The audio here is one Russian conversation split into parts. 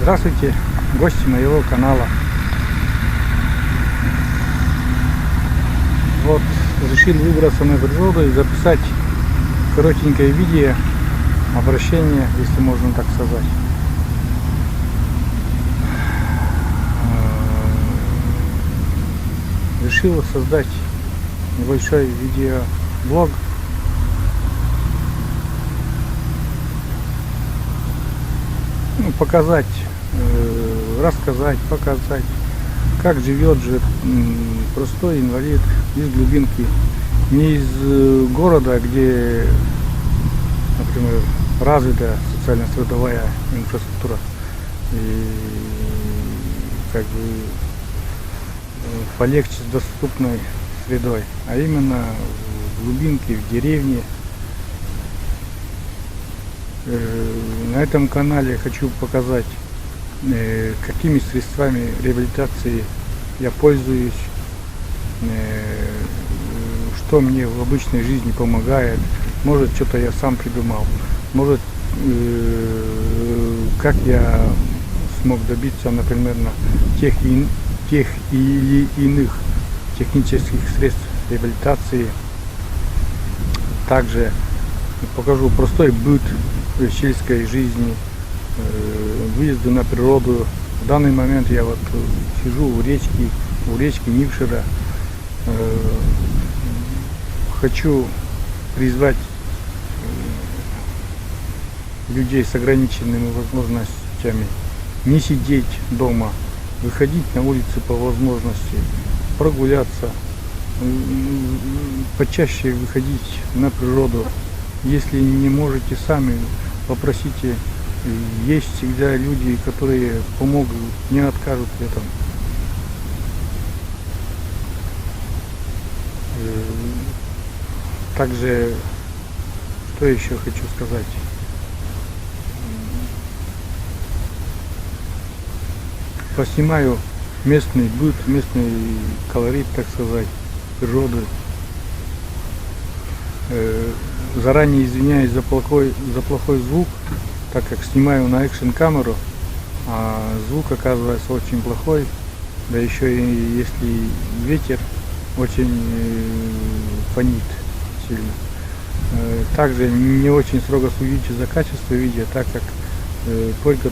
Здравствуйте, гости моего канала. Вот, решил выбраться на природу и записать коротенькое видео, обращение, если можно так сказать. Решил создать небольшой видеоблог. Показать, рассказать, показать, как живет же простой инвалид из глубинки, не из города, где, например, развита социально-трудовая инфраструктура и как бы полегче с доступной средой, а именно в глубинке, в деревне. На этом канале хочу показать, какими средствами реабилитации я пользуюсь, что мне в обычной жизни помогает. Может, что-то я сам придумал, может, как я смог добиться, например, тех или иных технических средств реабилитации. Также покажу простой быт сельской жизни, выезды на природу. В данный момент я вот сижу у речки Нившира. Хочу призвать людей с ограниченными возможностями не сидеть дома, выходить на улицы по возможности, прогуляться, почаще выходить на природу. Если не можете сами, попросите, есть всегда люди, которые помогут, не откажут в этом. Также, что еще хочу сказать. Поснимаю местный быт, местный колорит, так сказать, природы. Заранее извиняюсь за плохой звук, так как снимаю на экшн камеру, а звук оказывается очень плохой, да еще и если ветер очень фонит сильно. Также не очень строго судите за качество видео, так как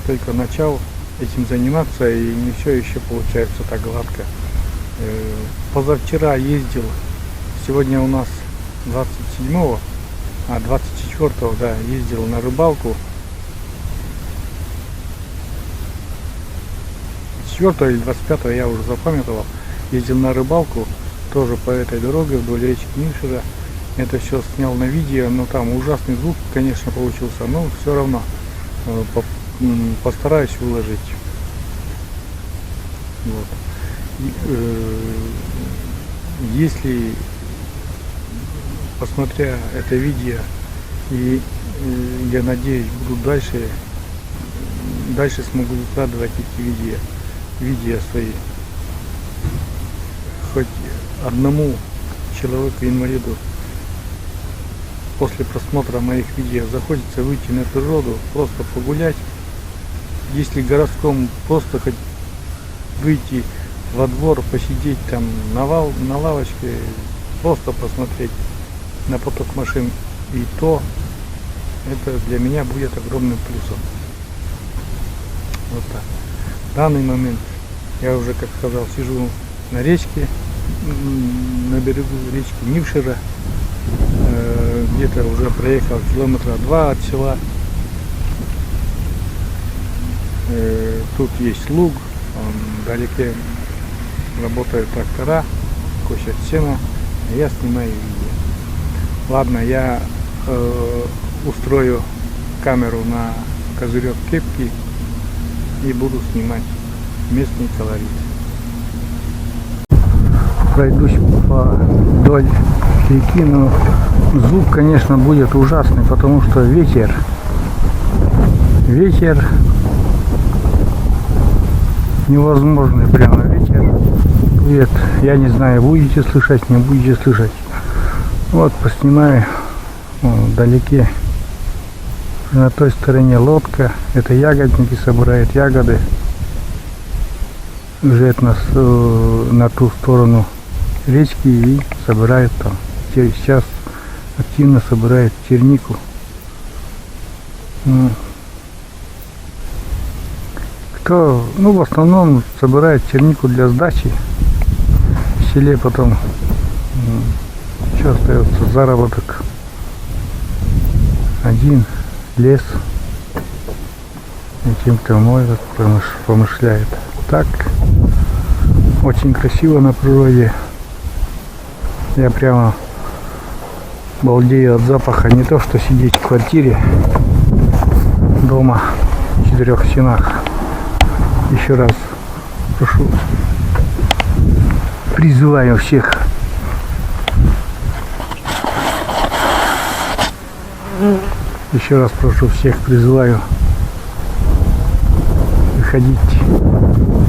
только начал этим заниматься и не все еще получается так гладко. Позавчера ездил, сегодня у нас 27-го, 24-го, да, ездил на рыбалку. 4 или 25-го я уже запамятовал. Ездил на рыбалку, тоже по этой дороге вдоль речки Нившира. Это все снял на видео, но там ужасный звук, конечно, получился, но все равно постараюсь выложить. Вот. Если, посмотря это видео, и я надеюсь, буду дальше смогу выкладывать эти видео свои. Хоть одному человеку-инвалиду после просмотра моих видео захочется выйти на природу, просто погулять. Если городском, просто хоть выйти во двор, посидеть там на лавочке, просто посмотреть на поток машин, и то это для меня будет огромным плюсом. Вот так. В данный момент я уже, как сказал, сижу на речке, на берегу речки Нившира, где-то уже проехал километра 2 от села. Тут есть луг, вдалеке работают трактора, косят сено, а я снимаю видео. Ладно, я устрою камеру на козырек кепки и буду снимать местный колорит. Пройдусь вдоль реки, но звук, конечно, будет ужасный, потому что ветер невозможный, прямо ветер. Нет, я не знаю, будете слышать, не будете слышать. Вот, поснимаю вдалеке На той стороне лодка. Это ягодники собирают ягоды. Уезжают на ту сторону речки и собирают там. Сейчас активно собирают чернику. Кто, в основном собирает чернику для сдачи. В селе потом что остается? Заработок. Один лес. И чем-то моет, помышляет. Так, очень красиво на природе. Я прямо балдею от запаха. Не то, что сидеть в квартире дома в 4 стенах. Еще раз прошу, призываю всех призываю выходить,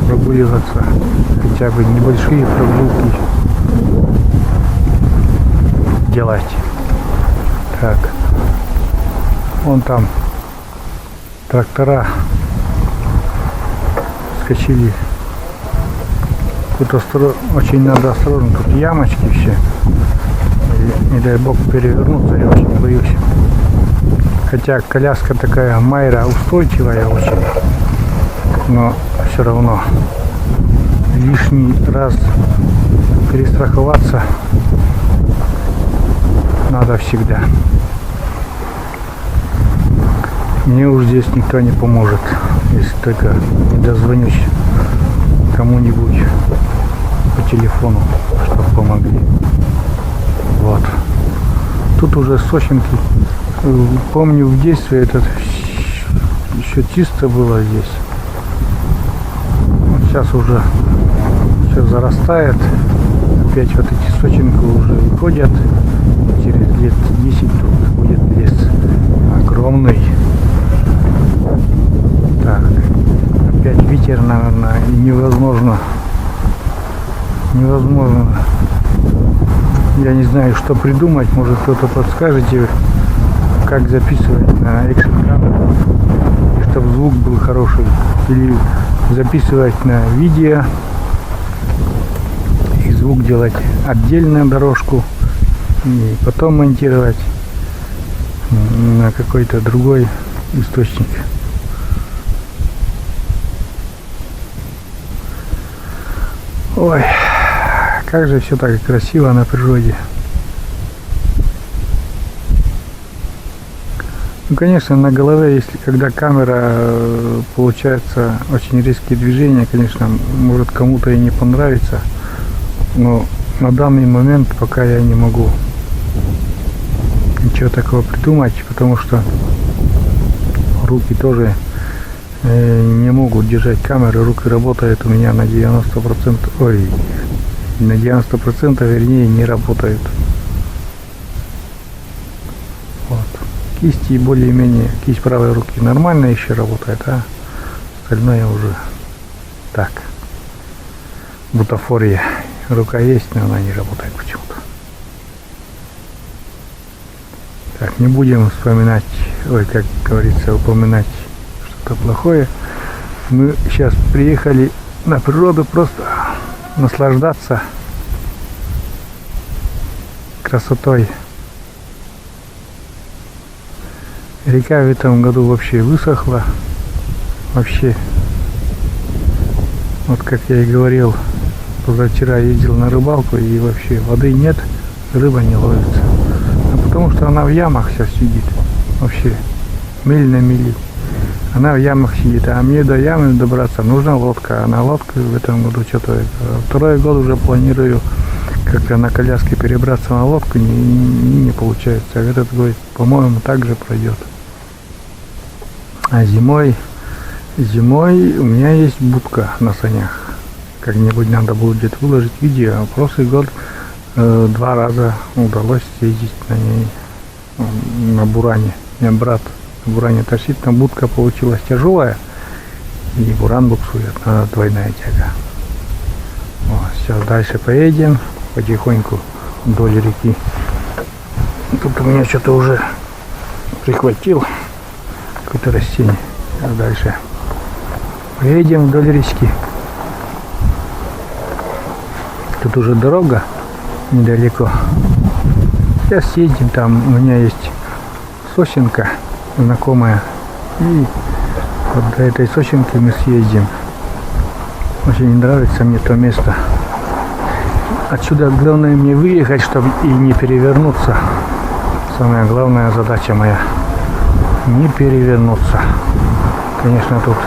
прогуливаться, хотя бы небольшие прогулки делать. Так, вон там трактора скочили. Тут очень надо осторожно, тут ямочки все. И, не дай бог перевернуться, я очень боюсь. Хотя коляска такая Майра устойчивая очень, но все равно лишний раз перестраховаться надо всегда. Мне уж здесь никто не поможет, если только не дозвонюсь кому-нибудь по телефону, чтобы помогли. Вот. Тут уже сочинки. Помню, в детстве этот еще чисто было здесь. Вот сейчас уже все зарастает. Опять вот эти сочинки уже выходят. Через лет 10 тут будет лес огромный. Так, опять ветер, наверное, и невозможно. Я не знаю, что придумать. Может, кто-то подскажете, как записывать на экшн-камеру, чтобы звук был хороший. Или записывать на видео и звук делать отдельную дорожку и потом монтировать на какой-то другой источник. Ой, как же все так красиво на природе. Конечно, на голове, если когда камера, получается очень резкие движения, конечно, может кому-то и не понравится, но на данный момент пока я не могу ничего такого придумать, потому что руки тоже не могут держать камеру, руки работают у меня на 90%, на 90% вернее не работают. Вот. Кисти более-менее, кисть правой руки нормально еще работает, а остальное уже так, бутафория. Рука есть, но она не работает почему-то. Так, не будем вспоминать, как говорится, упоминать что-то плохое. Мы сейчас приехали на природу просто наслаждаться красотой. Река в этом году вообще высохла. Вообще. Вот как я и говорил, позавчера ездил на рыбалку и вообще воды нет, рыба не ловится. А потому что она в ямах сейчас сидит. Вообще миль на мили. Она в ямах сидит, а мне до ямы добраться нужна лодка. А на лодку в этом году что-то... Второй год уже планирую как-то на коляске перебраться на лодку, не получается. А этот год, по-моему, также пройдет. А зимой у меня есть будка на санях. Как-нибудь надо будет выложить видео. Прошлый год 2 раза удалось съездить на ней, на буране. Меня брат на буране тащит, там будка получилась тяжелая, и буран буксует, надо двойная тяга. Вот, сейчас дальше поедем потихоньку вдоль реки. Тут у меня что-то уже прихватил. какое-то растение. А дальше поедем вдоль речки. Тут уже дорога недалеко. Сейчас съедем, там у меня есть сосенка знакомая. И вот до этой сосенки мы съездим. Очень нравится мне то место. Отсюда главное мне выехать, чтобы и не перевернуться. Самая главная задача моя. Не перевернуться. Конечно, тут,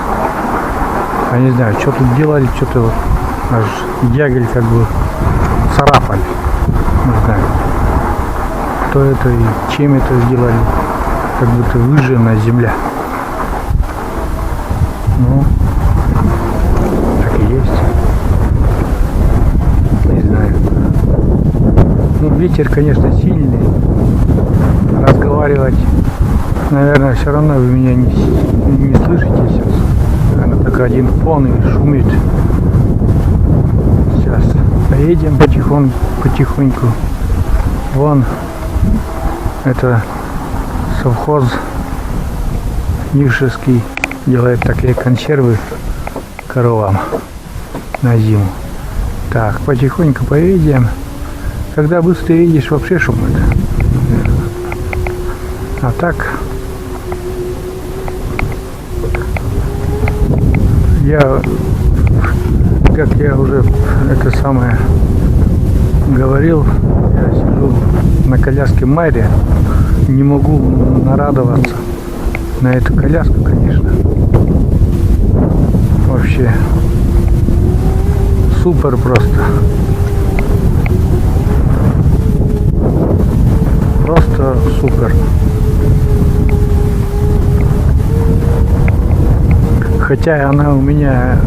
я не знаю, что тут делали, что-то вот аж дягель как бы царапали. Не знаю, кто это и чем это сделали. Как будто выжженная земля. Ну, так и есть. Не знаю. Ну, ветер, конечно, сильный. Разговаривать, наверное, все равно вы меня не слышите сейчас. Наверное, только один фон и шумит. Сейчас поедем потихоньку. Вон, это совхоз Нившевский делает такие консервы коровам на зиму. Так, потихоньку поедем. Когда быстро едешь, вообще шумит. А так как я уже это самое говорил, я сижу на коляске Майре, не могу нарадоваться на эту коляску, конечно. Вообще супер просто. Просто супер. Хотя она у меня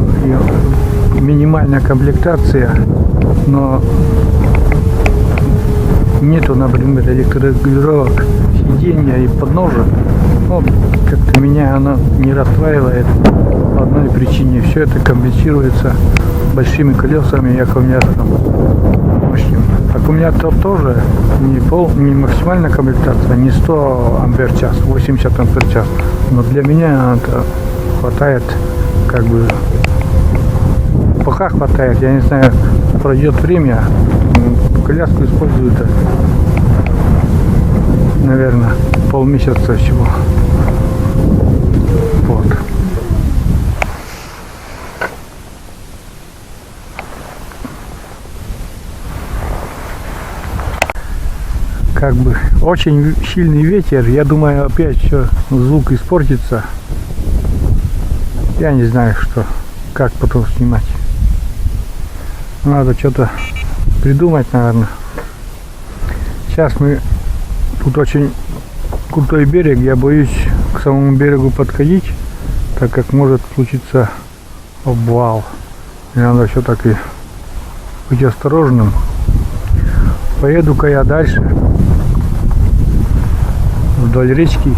минимальная комплектация, но нету, например, электрорегулировок сиденья и подножек. Ну, как-то меня она не расстраивает по одной причине. Все это компенсируется большими колесами и аккумулятором мощным. Аккумулятор тоже не максимальная комплектация, не 100 ампер-час, 80 ампер-час. Но для меня это хватает, как бы, пока хватает, я не знаю, пройдет время, коляску используют, наверное, полмесяца всего. Вот. Как бы очень сильный ветер, я думаю, опять все, звук испортится. Я не знаю, как потом снимать. Надо что-то придумать, наверное. Сейчас тут очень крутой берег, я боюсь к самому берегу подходить, так как может случиться обвал. И надо все-таки быть осторожным. Поеду-ка я дальше вдоль речки,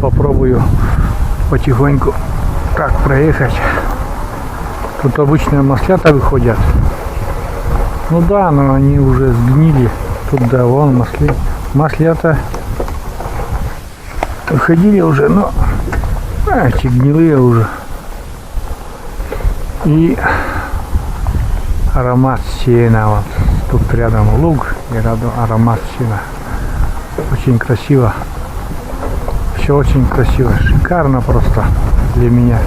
попробую потихоньку так проехать. Тут обычные маслята выходят. Ну да, но они уже сгнили. Тут да, вон маслята выходили уже, но эти гнилые уже. И аромат сена. Вот тут рядом луг и рядом аромат сена. Очень красиво. Все очень красиво. Шикарно просто для меня.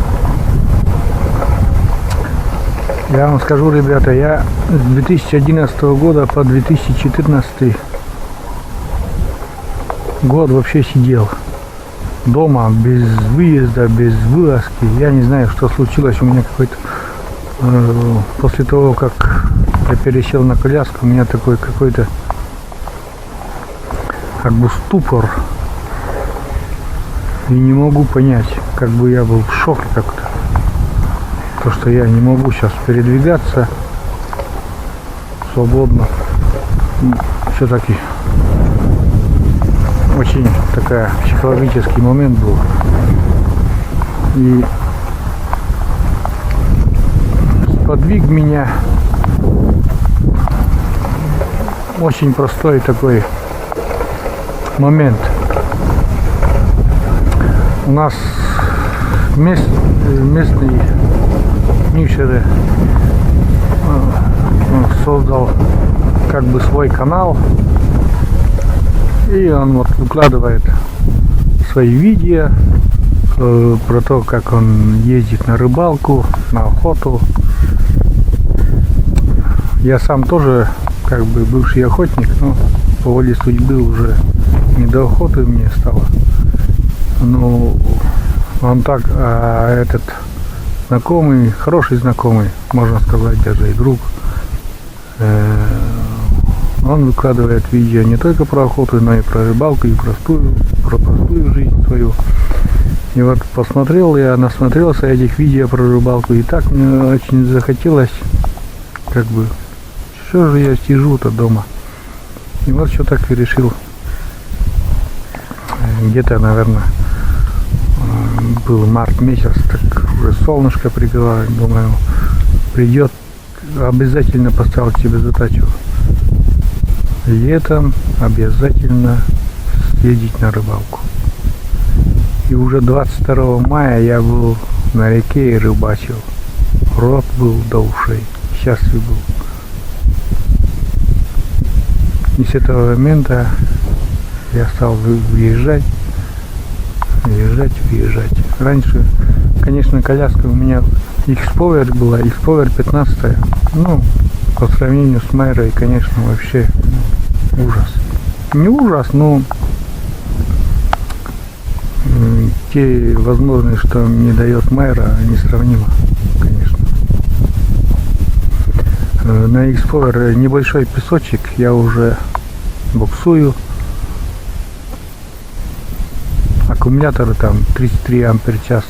Я вам скажу, ребята, я с 2011 года по 2014 год вообще сидел дома, без выезда, без вылазки. Я не знаю, что случилось у меня какой-то... После того, как я пересел на коляску, у меня такой какой-то как бы ступор. И не могу понять, как бы я был в шоке как-то. То, что я не могу сейчас передвигаться свободно. Все-таки очень такая психологический момент был. И сподвиг меня очень простой такой момент. У нас местный Мишер создал как бы свой канал, и он вот выкладывает свои видео про то, как он ездит на рыбалку, на охоту. Я сам тоже как бы бывший охотник, но по воле судьбы уже не до охоты мне стало. Но он так, этот знакомый, хороший знакомый, можно сказать, даже и друг, он выкладывает видео не только про охоту, но и про рыбалку, и про простую жизнь свою. И вот посмотрел я, насмотрелся этих видео про рыбалку, и так мне очень захотелось, как бы, что же я сижу-то дома. И вот что так и решил. Где-то, наверное, был март месяц, так уже солнышко пригрело, думаю, придет, обязательно поставил себе задачу. Летом обязательно съездить на рыбалку. И уже 22 мая я был на реке и рыбачил. Рот был до ушей. Счастлив был. И с этого момента я стал въезжать. Раньше, конечно, коляска у меня X-Power была, X-Power 15. Ну, по сравнению с Майрой, конечно, вообще ужас. Не ужас, но те возможности, что мне дает Майра, несравнимо, конечно. На X-Power небольшой песочек, я уже буксую. Аккумуляторы там 33 ампер-час.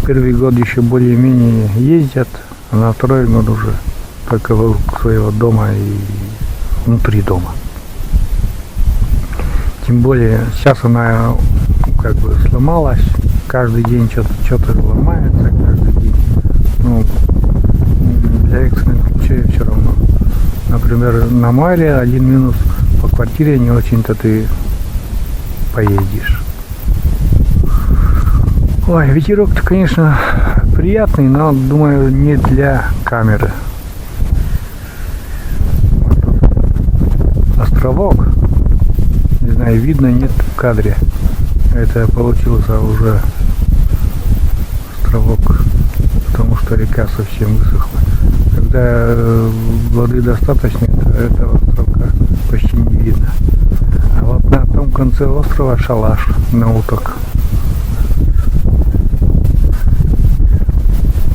Первый год еще более-менее ездят, а на второй год уже только вокруг своего дома и внутри дома. Тем более сейчас она как бы сломалась, каждый день что-то ломается, каждый день. Ну, для экстренных случаев все равно. Например, на Майре один минус, по квартире не очень-то ты поедешь. Ой, ветерок-то, конечно, приятный, но, думаю, не для камеры. Вот тут островок. Не знаю, видно, нет в кадре. Это получился уже островок, потому что река совсем высохла. Когда воды достаточно, то этого островка почти не видно. А вот на том конце острова шалаш на уток.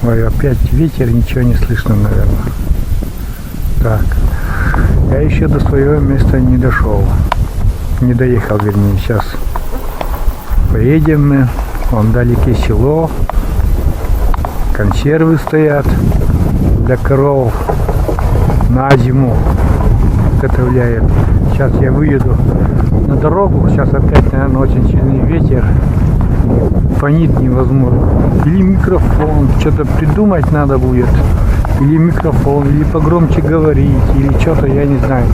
Ой, опять ветер, ничего не слышно, наверное. Так, я еще до своего места не дошел. Не доехал, вернее, сейчас. Поедем мы. Вон вдалеке село. Консервы стоят для коров. На зиму готовляют. Сейчас я выеду на дорогу. Сейчас опять, наверное, очень сильный ветер. Фонит невозможно. Или микрофон, что-то придумать надо будет. Или микрофон, или погромче говорить, или что-то, я не знаю.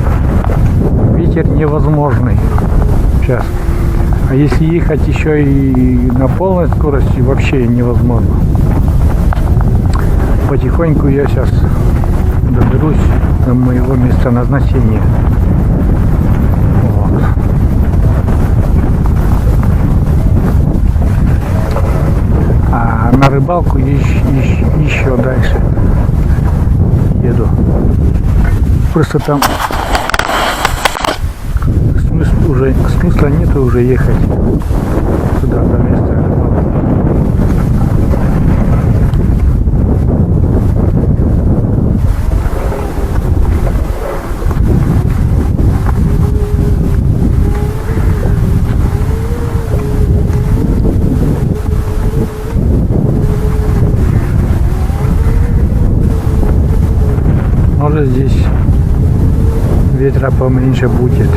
Ветер невозможный сейчас. А если ехать еще и на полной скорости, вообще невозможно. Потихоньку я сейчас доберусь до моего места назначения. Вот. А на рыбалку еще дальше еду. Просто там смысла нету уже ехать сюда до места рыбалки. Может, здесь ветра поменьше будет.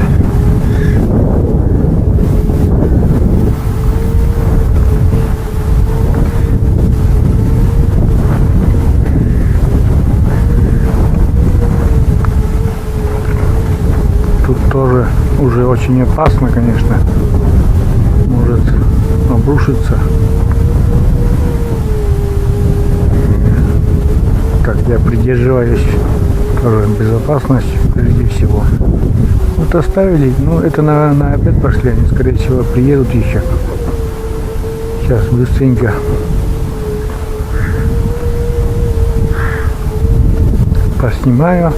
Тут тоже уже очень опасно, конечно. Может обрушится. Так, я придерживаюсь тоже безопасности прежде всего. Вот оставили, ну это, наверное, опять пошли, они скорее всего приедут еще. Сейчас быстренько поснимаю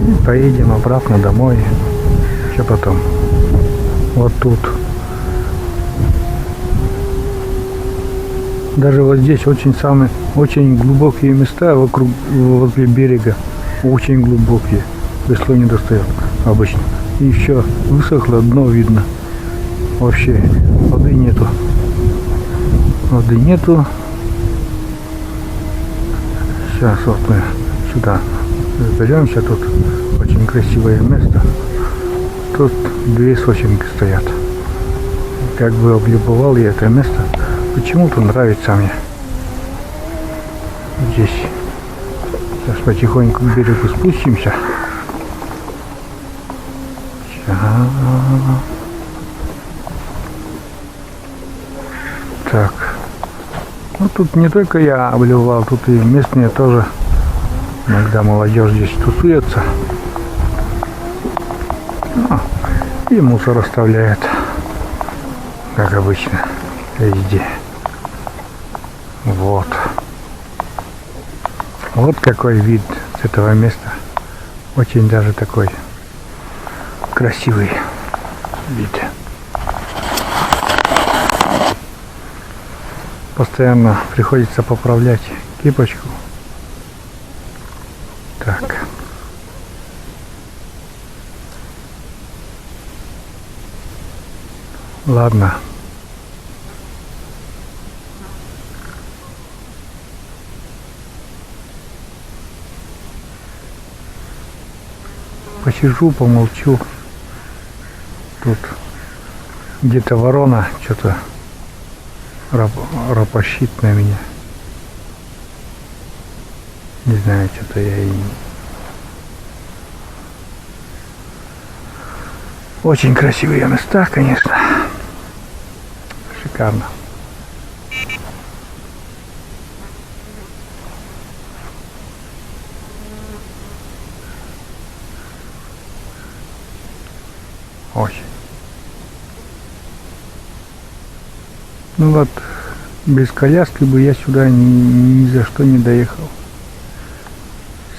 и поедем обратно домой. Что потом? Вот тут. Даже вот здесь очень глубокие места вокруг, возле берега. Очень глубокие. Весло не достает обычно. И еще высохло, дно видно. Вообще воды нету. Воды нету. Сейчас вот мы сюда разберемся. Тут очень красивое место. Тут две сочинки стоят. Как бы облюбовал я это место. Почему-то нравится мне. Здесь. Сейчас потихоньку к берегу спустимся. Так. Ну тут не только я обливал, тут и местные тоже. Иногда молодежь здесь тусуется. Ну, и мусор оставляет. Как обычно. Везде. Вот. Вот какой вид с этого места. Очень даже такой красивый вид. Постоянно приходится поправлять кипочку. Так. Ладно. Посижу, помолчу. Тут где-то ворона что-то ропощит на меня. Не знаю, что-то я и... Очень красивые места, конечно. Шикарно. Очень. Ну вот, без коляски бы я сюда ни за что не доехал.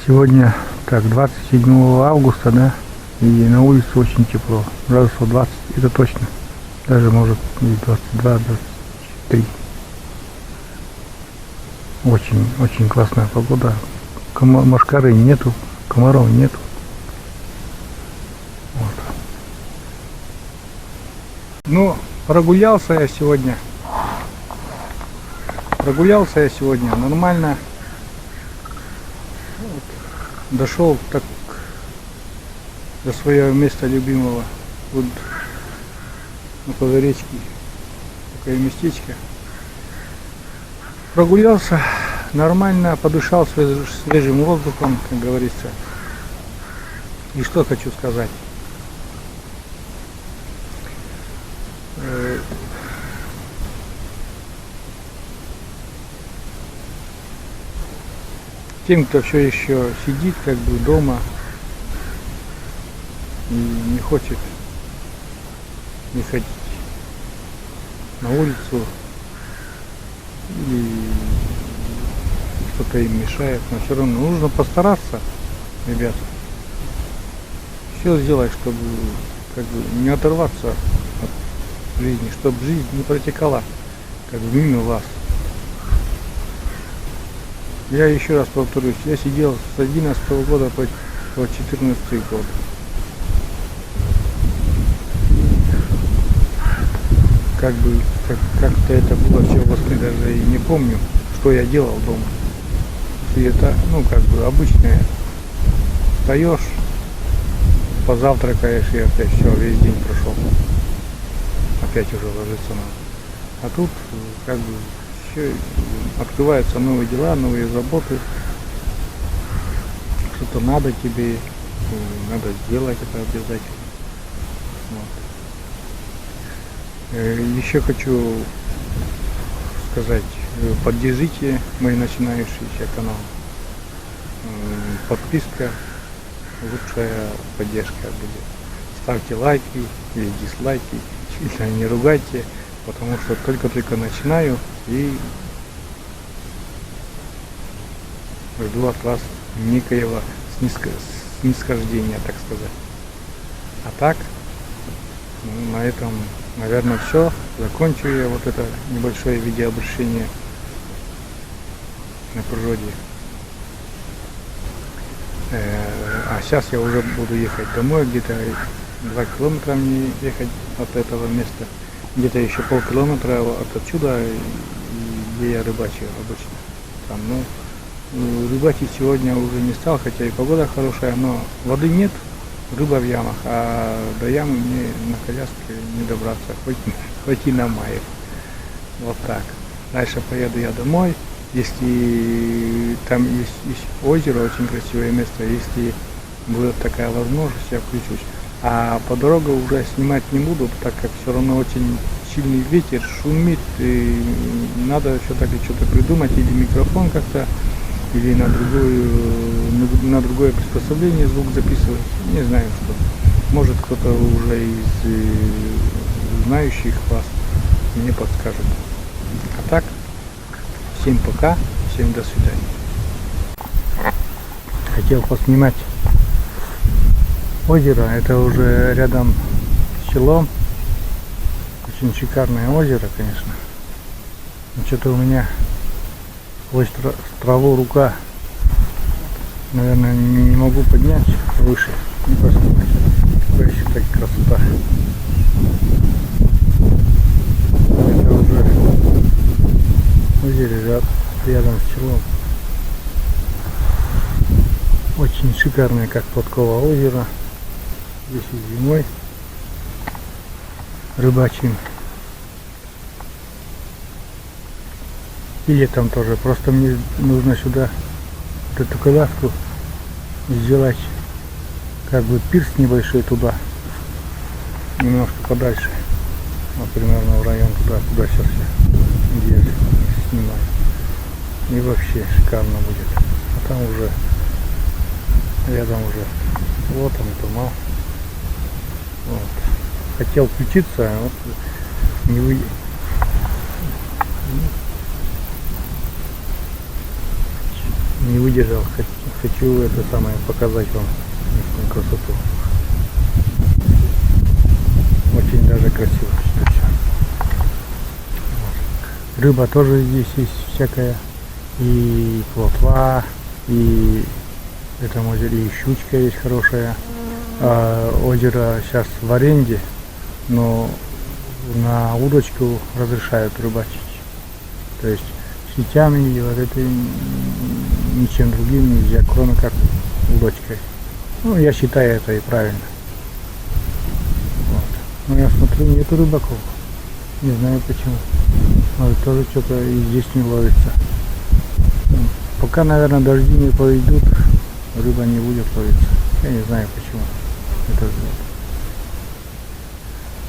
Сегодня, так, 27 августа, да, и на улице очень тепло. Градусов 20, это точно. Даже может и 22-23. Очень классная погода. Мошкары нету, комаров нету. Вот. Ну, прогулялся я сегодня нормально. Вот. Дошел так до своего места любимого. Вот на Пузыречке такое местечко. Прогулялся нормально, подышал свежим воздухом, как говорится. И что хочу сказать. Тем, кто все еще сидит как бы дома и не хочет выходить на улицу или что-то им мешает, но все равно нужно постараться, ребята, все сделать, чтобы как бы не оторваться от жизни, чтобы жизнь не протекала как бы мимо вас. Я еще раз повторюсь, я сидел с 11 года по 14 год. Как бы как-то это было все во сне, даже и не помню, что я делал дома. И это, ну, как бы обычное. Встаешь, позавтракаешь и опять все, весь день прошел. Опять уже ложиться надо. А тут как бы все открываются новые дела, новые заботы. Что-то надо тебе, надо сделать это обязательно. Вот. Еще хочу сказать, поддержите мой начинающийся канал. Подписка лучшая поддержка будет. Ставьте лайки или дизлайки, сильно не ругайте, потому что только начинаю и жду от вас некоего снисхождения, так сказать. А так, на этом, наверное, все. Закончу я вот это небольшое видеообращение на природе. А сейчас я уже буду ехать домой, где-то 2 километра мне ехать от этого места, где-то еще полкилометра от отсюда, где я рыбачу обычно. Там, рыбачить сегодня уже не стал, хотя и погода хорошая, но воды нет, рыба в ямах, а до ямы мне на коляске не добраться, хоть и на мае. Вот так. Дальше поеду я домой. Если там есть озеро, очень красивое место, если будет такая возможность, я включусь. А по дороге уже снимать не буду, так как все равно очень сильный ветер, шумит, и надо все-таки что-то придумать, или микрофон как-то, или на другое приспособление звук записывать, не знаю что. Может кто-то уже из знающих вас мне подскажет. А так, всем пока, всем до свидания. Хотел поснимать озеро, это уже рядом с селом. Очень шикарное озеро, конечно. Но что-то у меня сквозь траву рука, наверное, не могу поднять выше и поснимать. Какая еще так красота. Это уже озеро рядом с селом. Очень шикарное, как Платково озеро. Здесь и зимой рыбачим. И летом тоже. Просто мне нужно сюда вот эту коляску сделать, как бы пирс небольшой туда, немножко подальше. Вот примерно в район туда, куда сейчас я снимаю. И вообще шикарно будет. А там уже рядом уже вот он, дома. Вот. Хотел включиться, а вот не выдержал. Хочу это самое показать вам красоту. Очень даже красиво все. Рыба тоже здесь есть всякая. И плотва, и в этом озере и щучка есть хорошая. Озеро сейчас в аренде, но на удочку разрешают рыбачить. То есть сетями и вот этой ничем другим нельзя, кроме как удочкой. Я считаю это и правильно. Вот. Но я смотрю, нету рыбаков. Не знаю почему. Может, тоже что-то и здесь не ловится. Пока, наверное, дожди не пойдут, рыба не будет ловиться. Я не знаю почему. Это...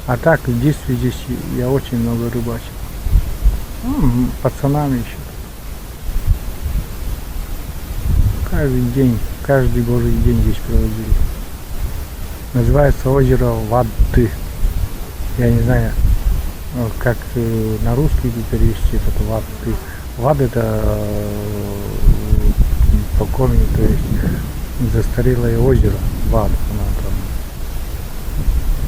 А так, в детстве здесь я очень много рыбачил. Пацанами еще. Каждый день, каждый божий день здесь проводили. Называется озеро Вады. Я не знаю, как на русский перевести этот Вады. Вад это по корню, то есть застарелое озеро. Вад, оно там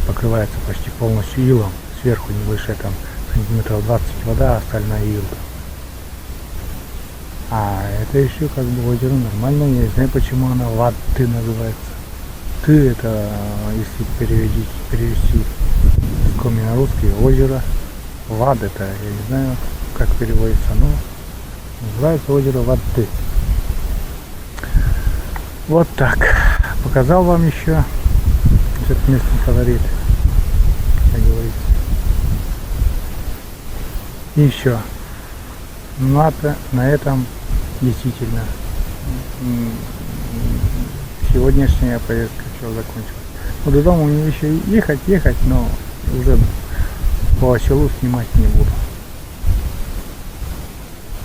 покрывается почти полностью илом. Сверху небольшая там сантиметров 20 вода, а остальная ил. А это еще как бы озеро нормальное, я не знаю почему она Вады называется. Ты это, если перевести с коми на русский, озеро. Вад это, я не знаю как переводится, но называется озеро Вады. Вот так. Показал вам еще этот местный фаворит, как говорится. И еще. На этом действительно сегодняшняя поездка все закончилась. До дома мне еще ехать, но уже По селу снимать не буду.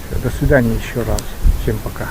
Всё, до свидания еще раз. Всем пока.